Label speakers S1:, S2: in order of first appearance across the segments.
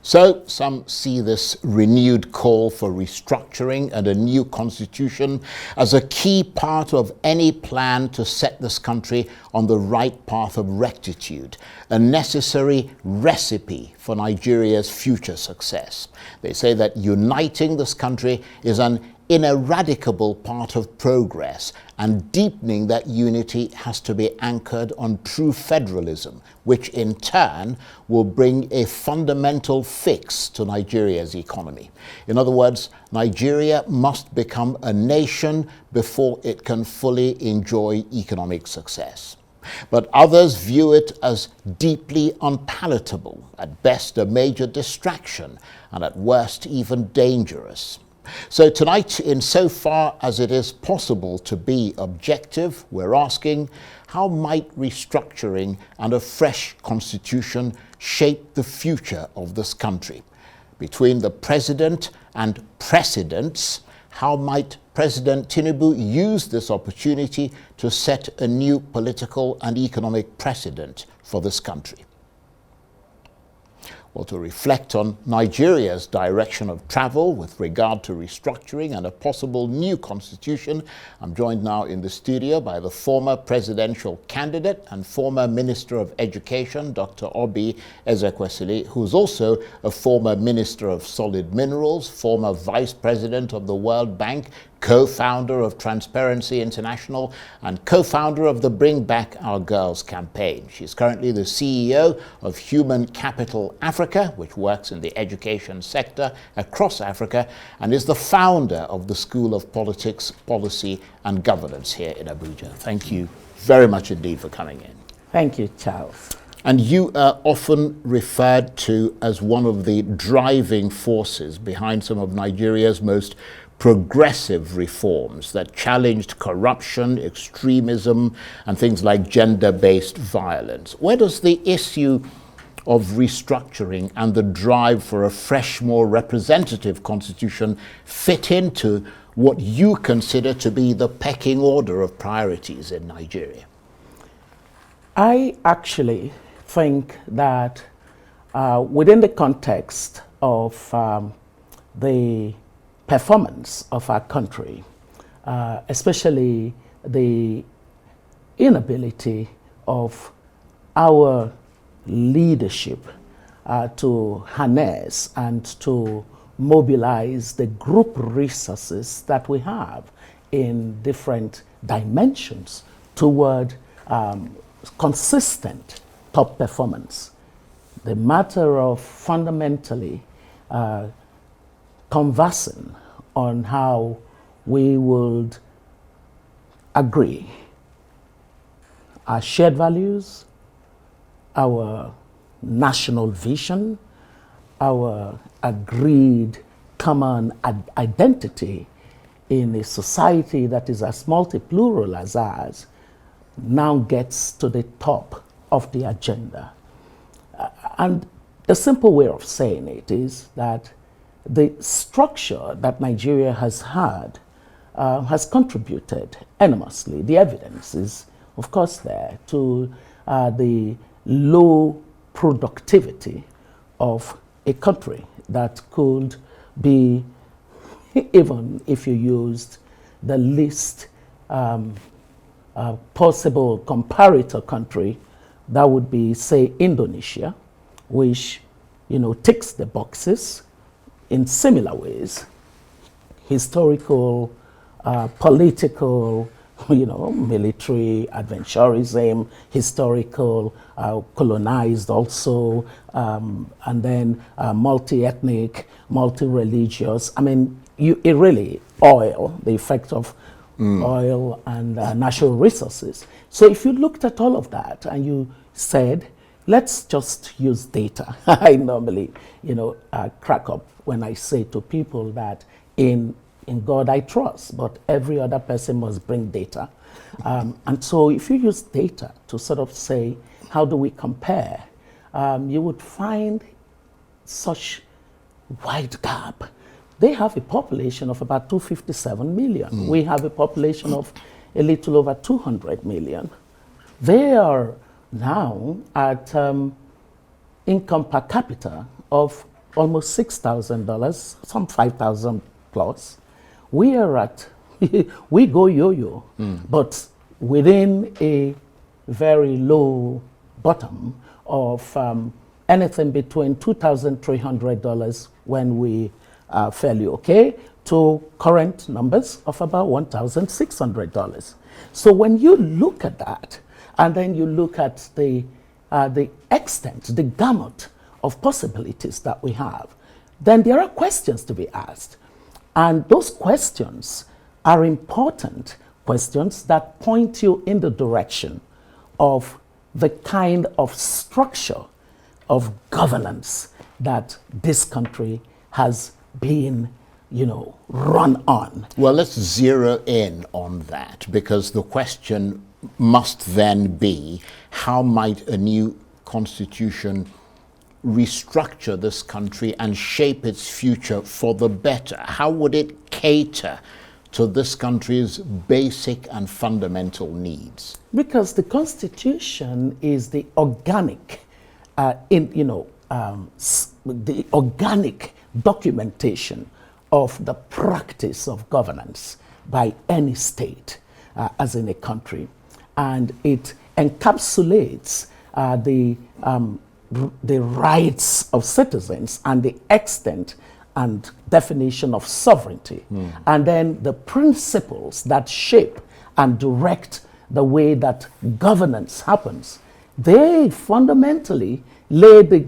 S1: So some see this renewed call for restructuring and a new constitution as a key part of any plan to set this country on the right path of rectitude, a necessary recipe for Nigeria's future success. They say that uniting this country is an ineradicable part of progress, and deepening that unity has to be anchored on true federalism, which in turn will bring a fundamental fix to Nigeria's economy. In other words, Nigeria must become a nation before it can fully enjoy economic success. But others view it as deeply unpalatable, at best a major distraction, and at worst even dangerous. So tonight, insofar as it is possible to be objective, we're asking, how might restructuring and a fresh constitution shape the future of this country? Between the president and precedents, how might President Tinubu use this opportunity to set a new political and economic precedent for this country? Well, to reflect on Nigeria's direction of travel with regard to restructuring and a possible new constitution, I'm joined now in the studio by the former presidential candidate and former Minister of Education, Dr. Ezekwesili, who's also a former Minister of Solid Minerals, former Vice President of the World Bank, co-founder of Transparency International, and co-founder of the Bring Back Our Girls campaign. She's currently the CEO of Human Capital Africa, which works in the education sector across Africa, and is the founder of the School of Politics, Policy and Governance here in Abuja. Thank you very much indeed for coming in.
S2: Thank you, Charles.
S1: And you are often referred to as one of the driving forces behind some of Nigeria's most progressive reforms that challenged corruption, extremism, and things like gender-based violence. Where does the issue of restructuring and the drive for a fresh, more representative constitution fit into what you consider to be the pecking order of priorities in Nigeria?
S2: I actually think that within the context of the performance of our country, especially the inability of our leadership to harness and to mobilize the group resources that we have in different dimensions toward consistent top performance. The matter of fundamentally conversing on how we would agree our shared values, our national vision, our agreed common identity in a society that is as multi-plural as ours, now gets to the top of the agenda. And the simple way of saying it is that the structure that Nigeria has had has contributed enormously. The evidence is, of course, there to the low productivity of a country that could be, even if you used the least possible comparator country, that would be, say, Indonesia, which, ticks the boxes in similar ways: historical, political, military adventurism, historical, colonized also, and then multi-ethnic, multi-religious. I mean, it really the effect of oil and natural resources. So if you looked at all of that and you said, let's just use data. I normally, crack up when I say to people that in God I trust, but every other person must bring data. And so if you use data to sort of say, how do we compare, you would find such wide gap. They have a population of about 257 million. We have a population of a little over 200 million. They are now at income per capita of almost $6,000, some 5,000 plus. We are at, we go yo-yo, but within a very low bottom of anything between $2,300 when we are fairly okay to current numbers of about $1,600. So when you look at that, and then you look at the extent, the gamut of possibilities that we have, then there are questions to be asked. And those questions are important questions that point you in the direction of the kind of structure of governance that this country has been, run on.
S1: Well, let's zero in on that, because the question must then be, how might a new constitution restructure this country and shape its future for the better? How would it cater to this country's basic and fundamental needs?
S2: Because the Constitution is the organic, the organic documentation of the practice of governance by any state, as in a country, and it encapsulates the rights of citizens and the extent and definition of sovereignty, and then the principles that shape and direct the way that governance happens. They fundamentally lay the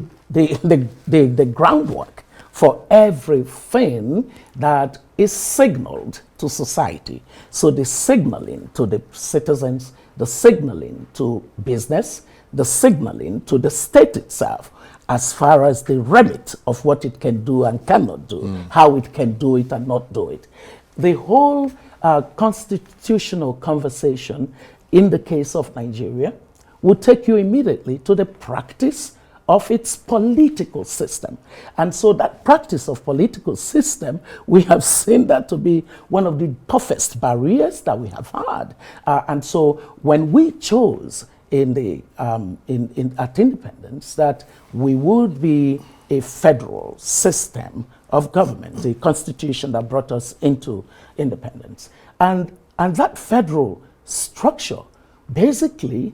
S2: groundwork for everything that is signaled to society. So the signaling to the citizens, the signaling to business, the signaling to the state itself, as far as the remit of what it can do and cannot do, how it can do it and not do it. The whole constitutional conversation in the case of Nigeria would take you immediately to the practice of its political system. And so that practice of political system, we have seen that to be one of the toughest barriers that we have had. And so when we chose at independence that we would be a federal system of government, the constitution that brought us into independence. And that federal structure basically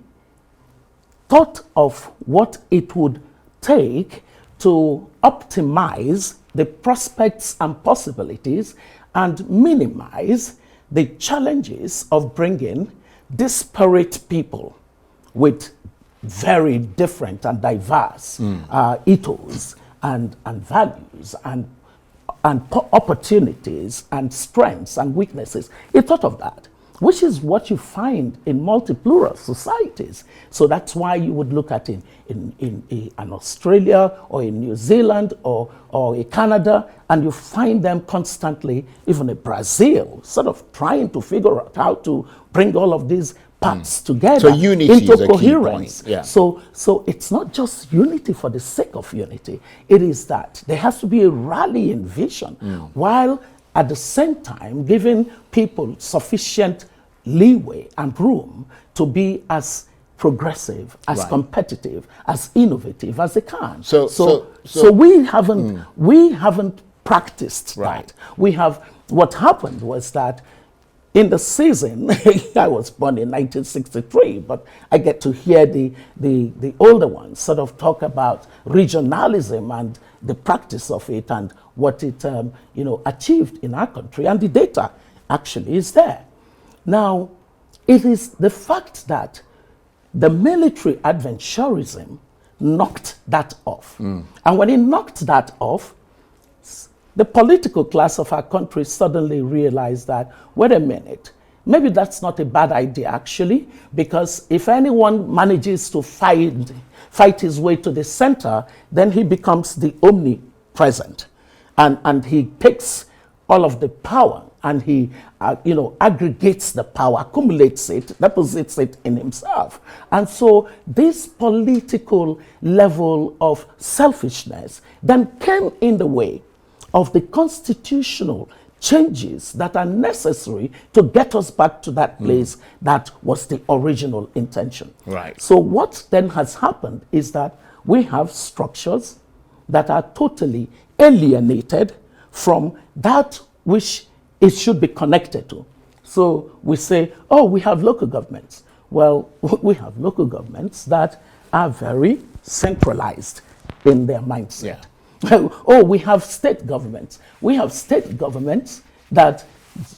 S2: thought of what it would take to optimize the prospects and possibilities and minimize the challenges of bringing disparate people with very different and diverse ethos and values and opportunities and strengths and weaknesses. It thought of that, which is what you find in multi-plural societies. So that's why you would look at in an Australia or in New Zealand or in Canada, and you find them constantly, even in Brazil, sort of trying to figure out how to bring all of these parts together
S1: so unity
S2: into
S1: is a
S2: coherence.
S1: Key point. Yeah.
S2: So it's not just unity for the sake of unity. It is that there has to be a rallying vision, while at the same time giving people sufficient leeway and room to be as progressive, as competitive, as innovative as they can. So we haven't practiced that. We have, what happened was that in the season, I was born in 1963, but I get to hear the older ones sort of talk about regionalism and the practice of it and what it achieved in our country, and the data actually is there. Now, it is the fact that the military adventurism knocked that off. And when it knocked that off, the political class of our country suddenly realized that, wait a minute, maybe that's not a bad idea actually, because if anyone manages to fight his way to the center, then he becomes the omnipresent. And he takes all of the power and he aggregates the power, accumulates it, deposits it in himself. And so this political level of selfishness then came in the way of the constitutional changes that are necessary to get us back to that place that was the original intention.
S1: Right.
S2: So what then has happened is that we have structures that are totally alienated from that which it should be connected to. So we say, oh, we have local governments. Well, we have local governments that are very centralized in their mindset. Yeah. Oh, we have state governments. We have state governments that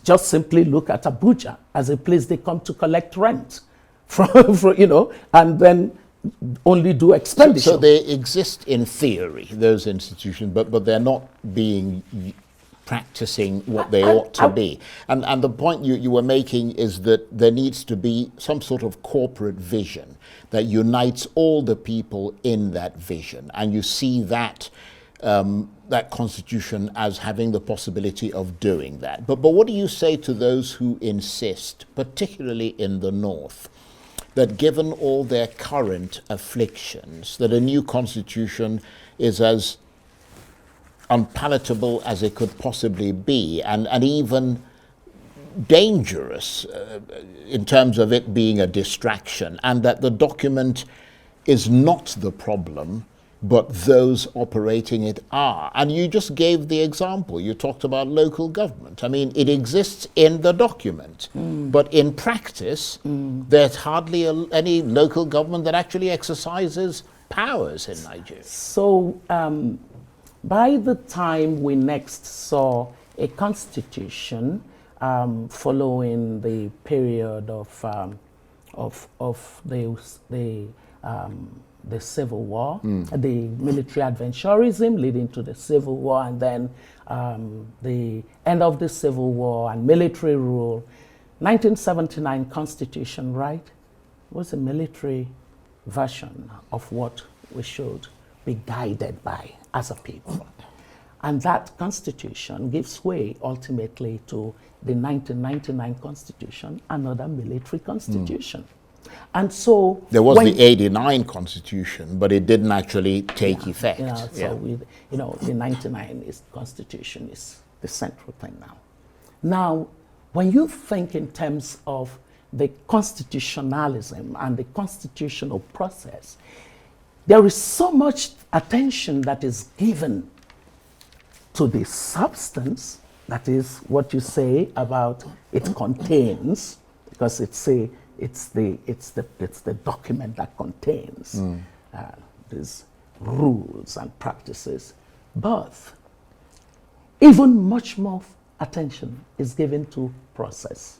S2: just simply look at Abuja as a place they come to collect rent from and then only do expenditure.
S1: So they exist in theory, those institutions, but they're not being practicing what they ought to be. And the point you were making is that there needs to be some sort of corporate vision that unites all the people in that vision. And you see that that constitution as having the possibility of doing that. But what do you say to those who insist, particularly in the North, that given all their current afflictions, that a new constitution is as unpalatable as it could possibly be, and even dangerous in terms of it being a distraction, and that the document is not the problem, but those operating it are? And you just gave the example. You talked about local government. I mean, it exists in the document, but in practice, there's hardly any local government that actually exercises powers in Nigeria.
S2: So, by the time we next saw a constitution following the period of the Civil War, the military adventurism leading to the Civil War, and then the end of the Civil War and military rule, 1979 Constitution, right, was a military version of what we should be guided by as a people. And that constitution gives way ultimately to the 1999 Constitution, another military constitution. And so
S1: there was the 89 Constitution, but it didn't actually take effect.
S2: The 99 Constitution is the central thing now. Now, when you think in terms of the constitutionalism and the constitutional process, there is so much attention that is given to the substance, that is what you say about it contains, because it's the document that contains these rules and practices. But even much more attention is given to process.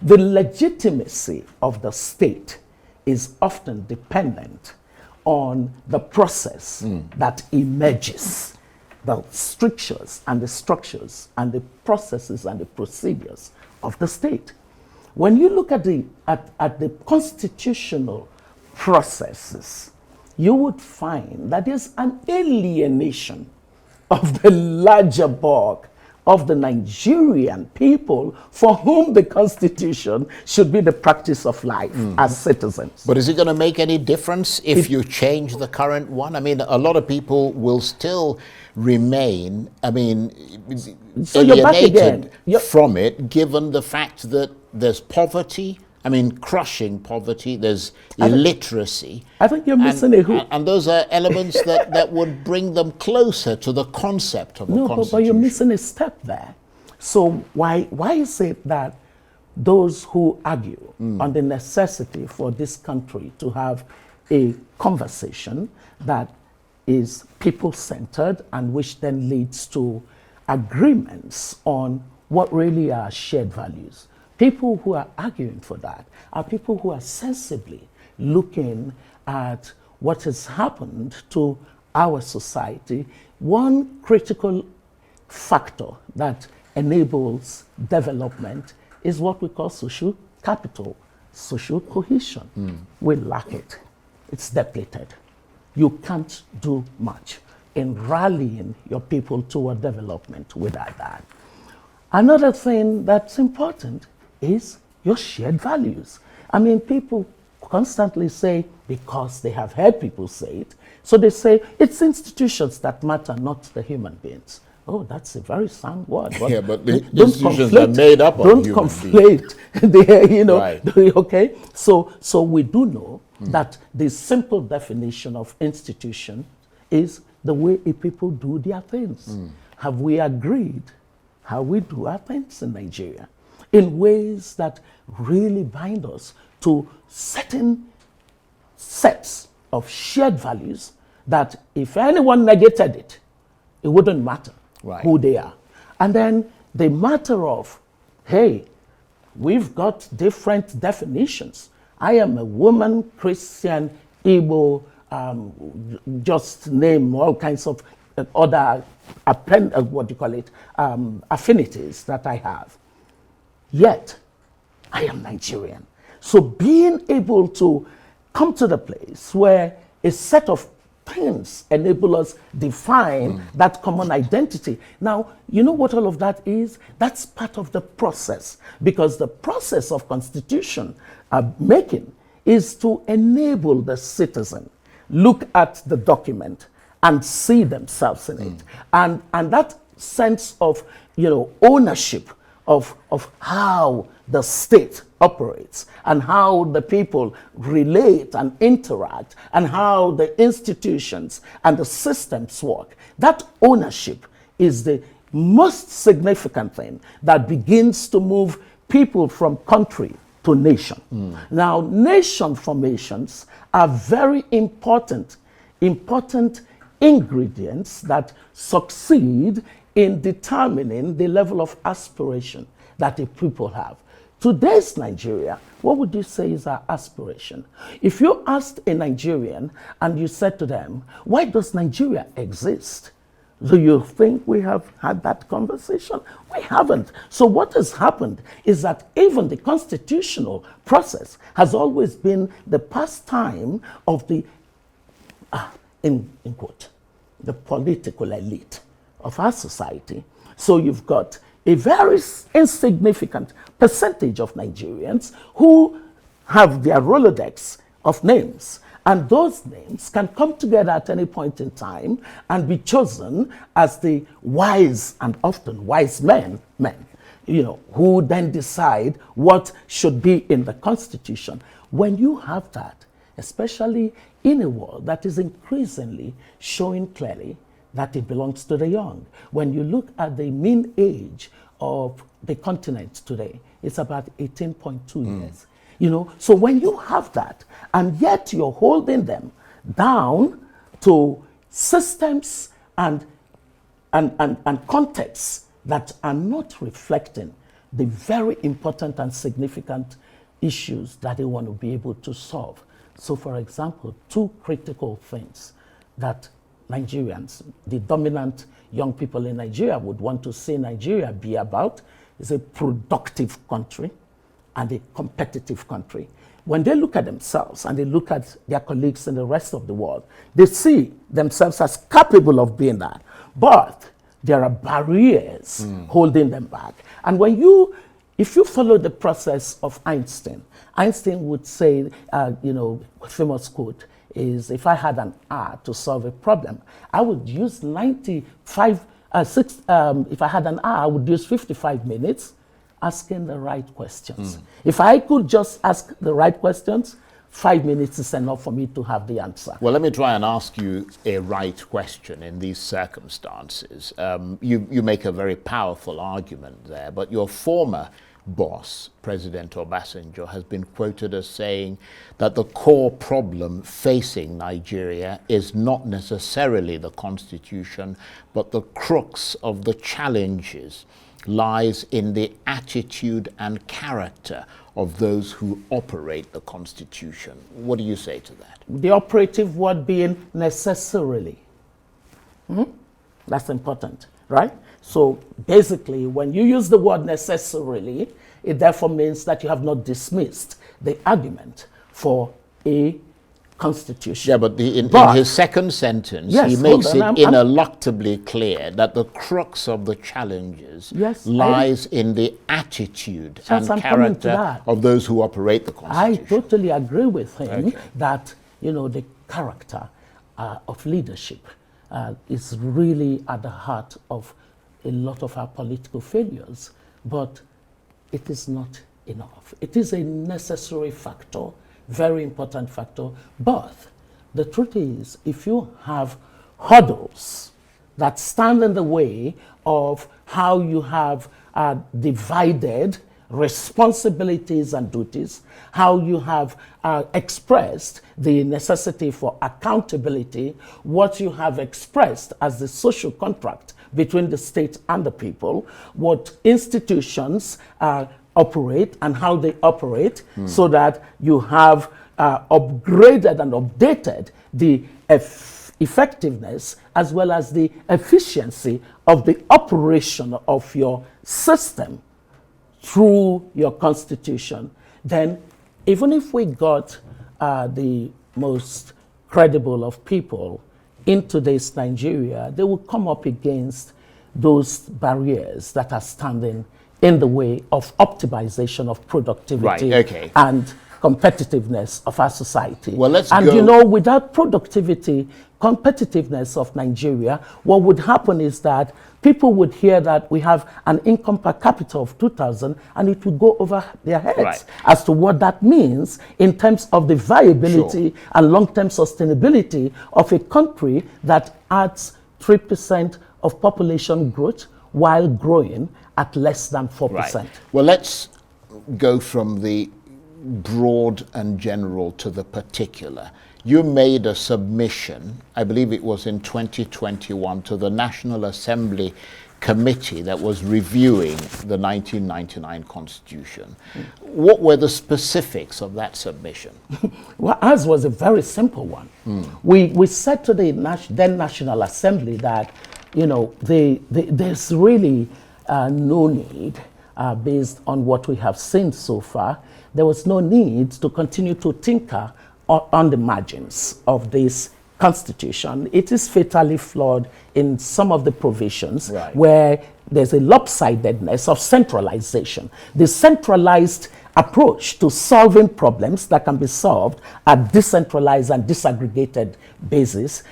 S2: The legitimacy of the state is often dependent on the process that emerges, the strictures and the structures and the processes and the procedures of the state. When you look at the constitutional processes, you would find that there's an alienation of the larger bulk of the Nigerian people for whom the Constitution should be the practice of life as citizens.
S1: But is it going to make any difference if you change the current one? I mean, a lot of people will still remain,
S2: so
S1: alienated from it, given the fact that there's poverty, crushing poverty, there's illiteracy.
S2: I think you're missing a hook.
S1: And those are elements that would bring them closer to the concept of a constitution.
S2: But you're missing a step there. So why is it that those who argue on the necessity for this country to have a conversation that is people-centered and which then leads to agreements on what really are shared values? People who are arguing for that are people who are sensibly looking at what has happened to our society. One critical factor that enables development is what we call social capital, social cohesion. We lack it. It's depleted. You can't do much in rallying your people toward development without that. Another thing that's important is your shared values. People constantly say, because they have heard people say it, so they say it's institutions that matter, not the human beings. Oh, that's a very sound word.
S1: But the institutions are made up of human beings.
S2: Don't conflate.
S1: Right.
S2: Okay? So we do know that the simple definition of institution is the way a people do their things. Have we agreed how we do our things in Nigeria in ways that really bind us to certain sets of shared values that if anyone negated it, it wouldn't matter who they are. And then the matter of, hey, we've got different definitions. I am a woman, Christian, Igbo, just name all kinds of other affinities that I have. Yet, I am Nigerian. So being able to come to the place where a set of things enable us define that common identity. Now, you know what all of that is? That's part of the process, because the process of constitution making is to enable the citizen look at the document and see themselves in it. And that sense of, ownership of how the state operates and how the people relate and interact and how the institutions and the systems work. That ownership is the most significant thing that begins to move people from country to nation. Now, nation formations are very important ingredients that succeed in determining the level of aspiration that the people have. Today's Nigeria, what would you say is our aspiration? If you asked a Nigerian and you said to them, why does Nigeria exist? Do you think we have had that conversation? We haven't. So what has happened is that even the constitutional process has always been the pastime of the, in quote, the political elite of our society. So you've got a very insignificant percentage of Nigerians who have their Rolodex of names. And those names can come together at any point in time and be chosen as the wise and often wise men, who then decide what should be in the Constitution. When you have that, especially in a world that is increasingly showing clearly that it belongs to the young. When you look at the mean age of the continent today, it's about 18.2 years. So when you have that, and yet you're holding them down to systems and contexts that are not reflecting the very important and significant issues that they want to be able to solve. So, for example, two critical things that Nigerians, the dominant young people in Nigeria, would want to see Nigeria be about is a productive country and a competitive country. When they look at themselves and they look at their colleagues in the rest of the world, they see themselves as capable of being that. But there are barriers holding them back. And if you follow the process of Einstein would say, famous quote is, if I had an hour to solve a problem, I would use if I had an hour, I would use 55 minutes asking the right questions. If I could just ask the right questions, 5 minutes is enough for me to have the answer.
S1: Well, let me try and ask you a right question in these circumstances. You make a very powerful argument there, but your former boss, President Obasanjo, has been quoted as saying that the core problem facing Nigeria is not necessarily the constitution, but the crux of the challenges lies in the attitude and character of those who operate the constitution. What do you say to that?
S2: The operative word being necessarily. That's important, right? So basically, when you use the word necessarily, it therefore means that you have not dismissed the argument for a constitution.
S1: Yeah, but in his second sentence, he makes it ineluctably clear that the crux of the challenges lies in the attitude and character of those who operate the constitution.
S2: I totally agree with him that, the character of leadership is really at the heart of a lot of our political failures, but it is not enough. It is a necessary factor, very important factor, but the truth is, if you have hurdles that stand in the way of how you have divided responsibilities and duties, how you have expressed the necessity for accountability, what you have expressed as the social contract between the state and the people, what institutions operate and how they operate, so that you have upgraded and updated the effectiveness as well as the efficiency of the operation of your system through your constitution. Then even if we got the most credible of people in today's Nigeria, they will come up against those barriers that are standing in the way of optimization of productivity and competitiveness of our society.
S1: Well,
S2: you know, without productivity, competitiveness of Nigeria, what would happen is that people would hear that we have an income per capita of 2,000 and it would go over their heads as to what that means in terms of the viability and long-term sustainability of a country that adds 3% of population growth while growing at less than 4%.
S1: Well, let's go from the broad and general to the particular. You made a submission, I believe it was in 2021, to the National Assembly committee that was reviewing the 1999 Constitution. What were the specifics of that submission?
S2: Well, ours was a very simple one. We said to the then National Assembly that, you know, there's really no need, based on what we have seen so far, there was no need to continue to tinker on the margins of this Constitution. It is fatally flawed in some of the provisions where there's a lopsidedness of centralization. The centralized approach to solving problems that can be solved at decentralized and disaggregated basis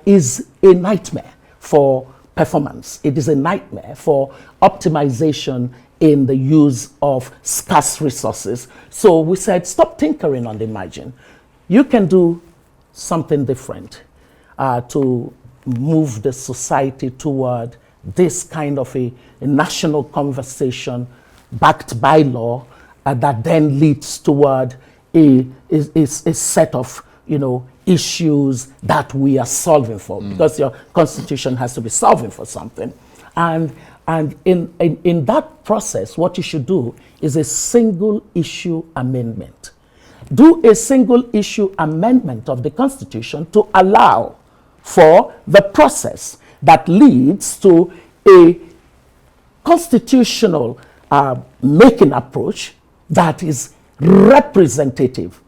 S2: is a nightmare for performance. It is a nightmare for optimization in the use of scarce resources. So we said, stop tinkering on the margin. You can do something different to move the society toward this kind of a national conversation backed by law that then leads toward a set of, you know, issues that we are solving for, because your constitution has to be solving for something. And in that process, what you should do is a single issue amendment. Do a single issue amendment of the Constitution to allow for the process that leads to a constitutional making approach that is representative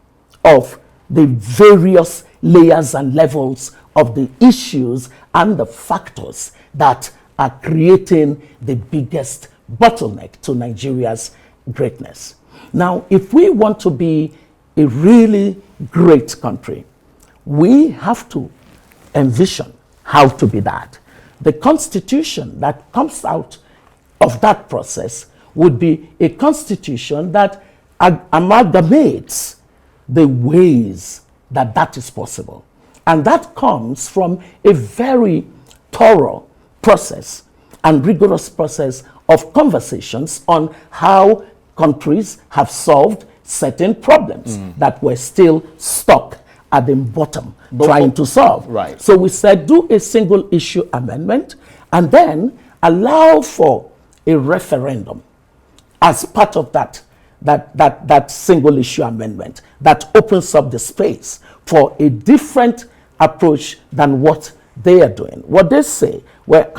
S2: of the various layers and levels of the issues and the factors that are creating the biggest bottleneck to Nigeria's greatness. Now, if we want to be a really great country, we have to envision how to be that. The Constitution that comes out of that process would be a Constitution that amalgamates the ways that that is possible. And that comes from a very thorough process and rigorous process of conversations on how countries have solved certain problems that were still stuck at the bottom trying to solve. So we said, do a single issue amendment and then allow for a referendum as part of that single issue amendment that opens up the space for a different approach than what they are doing. What they say, we're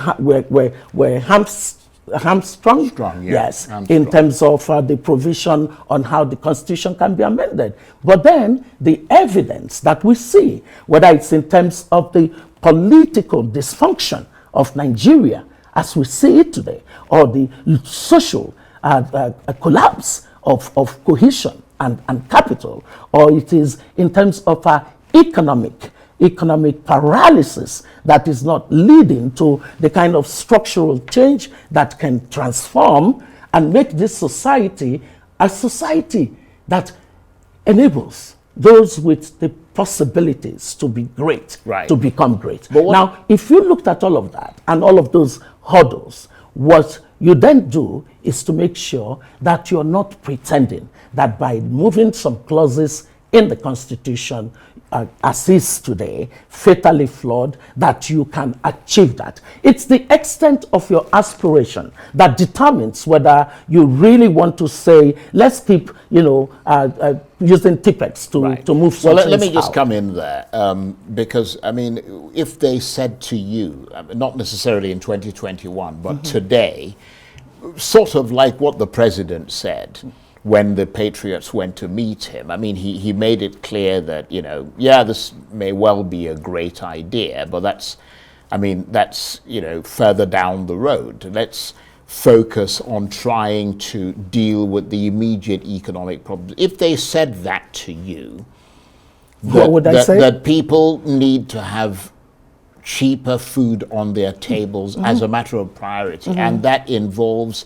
S2: hamstrung, in terms of the provision on how the Constitution can be amended. But then the evidence that we see, whether it's in terms of the political dysfunction of Nigeria as we see it today, or the social collapse of cohesion and capital, or it is in terms of economic paralysis that is not leading to the kind of structural change that can transform and make this society a society that enables those with the possibilities to be great,
S1: Right.
S2: to become great.
S1: But what-
S2: Now, if you looked at all of that and all of those hurdles, what you then do is to make sure that you're not pretending that by moving some clauses in the Constitution, as is today, fatally flawed, that you can achieve that. It's the extent of your aspiration that determines whether you really want to say, let's keep, using tippets to move
S1: Well,
S2: something
S1: let me just
S2: out.
S1: come in there, because, I mean, if they said to you, not necessarily in 2021, but today, sort of like what the president said when the Patriots went to meet him. I mean, he made it clear that, this may well be a great idea, but that's further down the road. Let's focus on trying to deal with the immediate economic problems. If they said that to you,
S2: What would I say?
S1: that people need to have cheaper food on their tables as a matter of priority, and that involves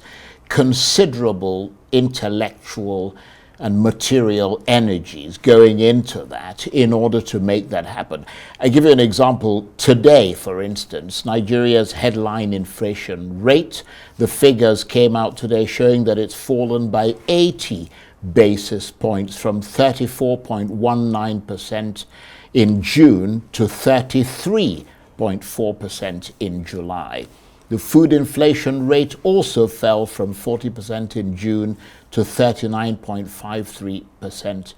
S1: considerable intellectual and material energies going into that in order to make that happen. I give you an example. Today, for instance, Nigeria's headline inflation rate, the figures came out today showing that it's fallen by 80 basis points from 34.19% in June to 33.4% in July. The food inflation rate also fell from 40% in June to 39.53%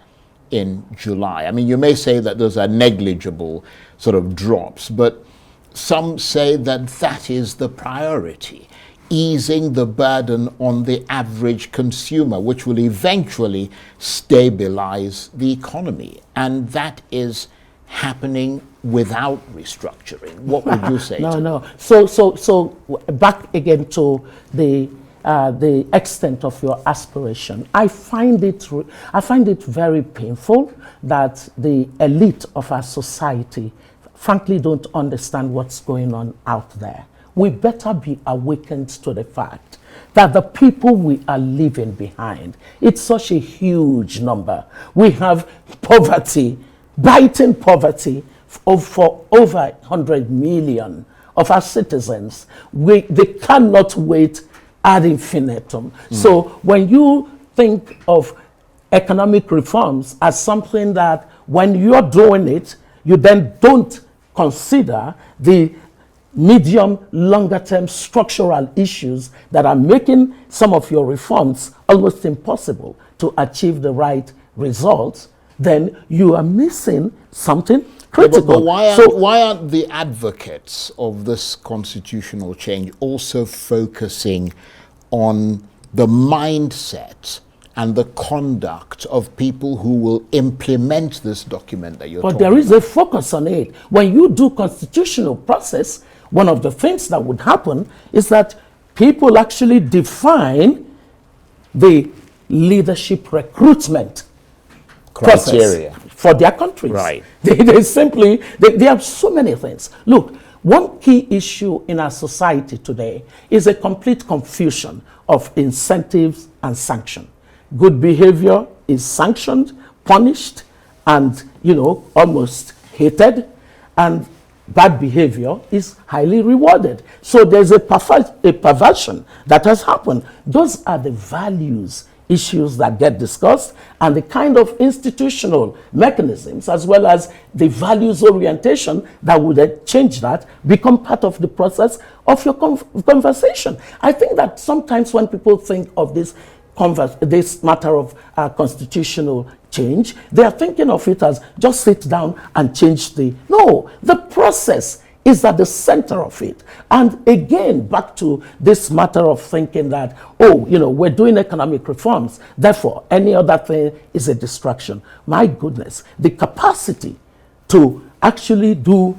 S1: in July. I mean, you may say that those are negligible sort of drops, but some say that that is the priority, easing the burden on the average consumer, which will eventually stabilize the economy. And that is happening without restructuring. What would you say?
S2: No. So back again to the extent of your aspiration. I find it very painful that the elite of our society, frankly, don't understand what's going on out there. We better be awakened to the fact that the people we are leaving behind, it's such a huge number. We have poverty, biting poverty for over 100 million of our citizens. They cannot wait ad infinitum. So when you think of economic reforms as something that when you're doing it, you then don't consider the medium, longer term structural issues that are making some of your reforms almost impossible to achieve the right results, then you are missing something critical.
S1: But why aren't the advocates of this constitutional change also focusing on the mindset and the conduct of people who will implement this document that you're talking about?
S2: But there is a focus on it. When you do constitutional process, one of the things that would happen is that people actually define the leadership recruitment
S1: Criteria
S2: process for their countries.
S1: Right.
S2: They have so many things. Look, one key issue in our society today is a complete confusion of incentives and sanction. Good behavior is sanctioned, punished, and almost hated, and bad behavior is highly rewarded. So there's a perversion that has happened. Those are the values issues that get discussed, and the kind of institutional mechanisms as well as the values orientation that would change that become part of the process of your conversation. I think that sometimes when people think of this matter of constitutional change, they are thinking of it as just sit down and change the process is at the center of it. And again, back to this matter of thinking that, we're doing economic reforms, therefore any other thing is a distraction. My goodness, the capacity to actually do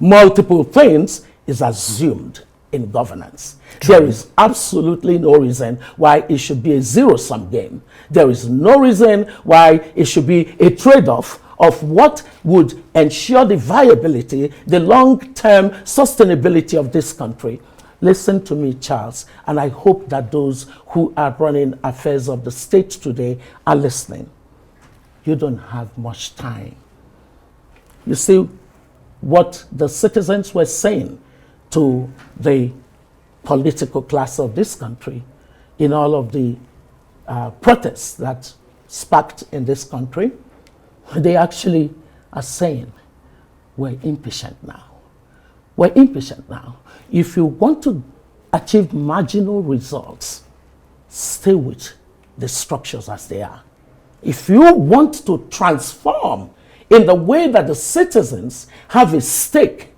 S2: multiple things is assumed in governance. True. There is absolutely no reason why it should be a zero-sum game. There is no reason why it should be a trade-off of what would ensure the viability, the long-term sustainability of this country. Listen to me, Charles, and I hope that those who are running affairs of the state today are listening. You don't have much time you see what the citizens were saying to the political class of this country in all of the protests that sparked in this country. They actually are saying, we're impatient now. We're impatient now. If you want to achieve marginal results, stay with the structures as they are. If you want to transform in the way that the citizens have a stake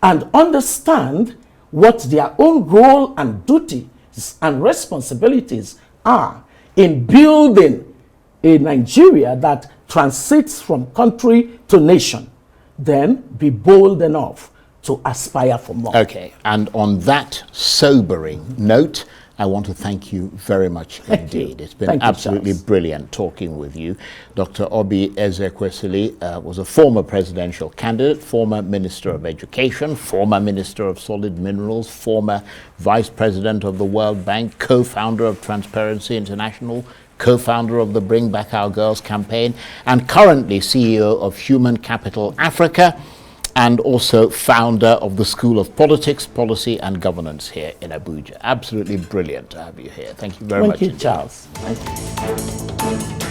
S2: and understand what their own role and duties and responsibilities are in building a Nigeria that transits from country to nation, then be bold enough to aspire for more.
S1: Okay, and on that sobering note, I want to thank you very much indeed. It's been absolutely brilliant talking with you. Dr. Obi Ezekwesili was a former presidential candidate, former Minister of Education, former Minister of Solid Minerals, former Vice President of the World Bank, co-founder of Transparency International, co-founder of the Bring Back Our Girls campaign, and currently CEO of Human Capital Africa, and also founder of the School of Politics, Policy and Governance here in Abuja. Absolutely brilliant to have you here. Thank you very much.
S2: Thank you, Charles. Thank you.